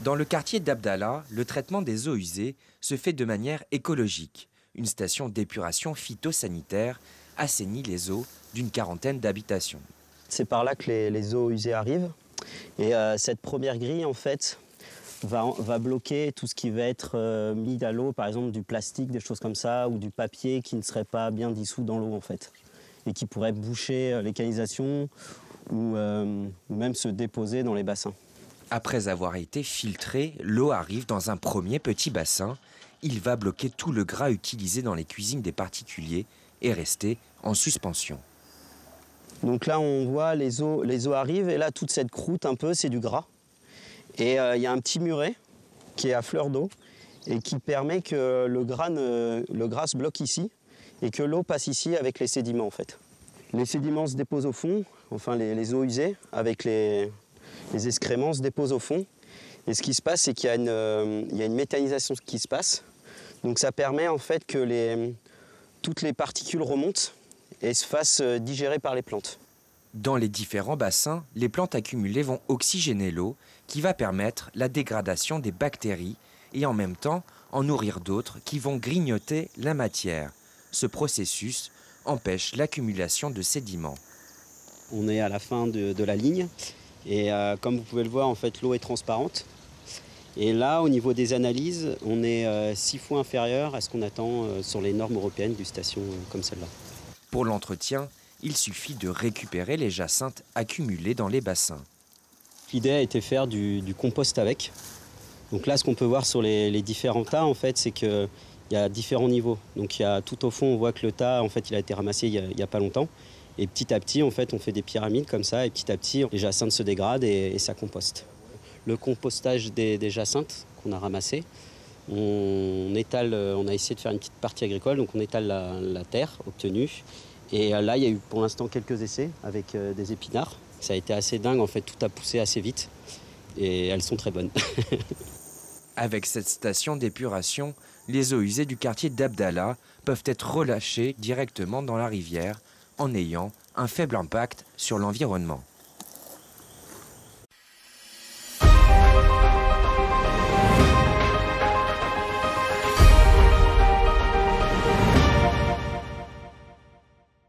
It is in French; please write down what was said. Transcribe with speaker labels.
Speaker 1: Dans le quartier d'Abdallah, le traitement des eaux usées se fait de manière écologique. Une station d'épuration phytosanitaire assainit les eaux d'une quarantaine d'habitations.
Speaker 2: C'est par là que les eaux usées arrivent. Et cette première grille, en fait, va bloquer tout ce qui va être mis à l'eau, par exemple du plastique, des choses comme ça, ou du papier qui ne serait pas bien dissous dans l'eau, en fait, et qui pourrait boucher les canalisations ou même se déposer dans les bassins.
Speaker 1: Après avoir été filtrée, l'eau arrive dans un premier petit bassin. Il va bloquer tout le gras utilisé dans les cuisines des particuliers et rester en suspension.
Speaker 2: Donc là, on voit les eaux arrivent, et là, toute cette croûte un peu, c'est du gras. Et il y a un petit muret qui est à fleur d'eau et qui permet que le gras se bloque ici et que l'eau passe ici avec les sédiments, en fait. Les sédiments se déposent au fond, enfin les eaux usées, avec les excréments se déposent au fond. Et ce qui se passe, c'est qu'il y a une méthanisation qui se passe. Donc ça permet en fait que toutes les particules remontent et se fassent digérer par les plantes.
Speaker 1: Dans les différents bassins, les plantes accumulées vont oxygéner l'eau qui va permettre la dégradation des bactéries et en même temps en nourrir d'autres qui vont grignoter la matière. Ce processus empêche l'accumulation de sédiments.
Speaker 2: On est à la fin de la ligne et comme vous pouvez le voir, en fait, l'eau est transparente. Et là, au niveau des analyses, on est 6 fois inférieur à ce qu'on attend sur les normes européennes d'une station comme celle-là.
Speaker 1: Pour l'entretien, il suffit de récupérer les jacinthes accumulées dans les bassins.
Speaker 2: L'idée a été de faire du compost avec. Donc là, ce qu'on peut voir sur les différents tas, en fait, c'est qu'il y a différents niveaux. Donc tout au fond, on voit que le tas, en fait, il a été ramassé il y a pas longtemps. Et petit à petit, en fait, on fait des pyramides comme ça. Et petit à petit, les jacinthes se dégradent et ça composte. Le compostage des jacinthes qu'on a ramassés, on a essayé de faire une petite partie agricole. Donc on étale la terre obtenue. Et là, il y a eu pour l'instant quelques essais avec des épinards. Ça a été assez dingue, en fait, tout a poussé assez vite et elles sont très bonnes.
Speaker 1: Avec cette station d'épuration, les eaux usées du quartier d'Abdallah peuvent être relâchées directement dans la rivière en ayant un faible impact sur l'environnement.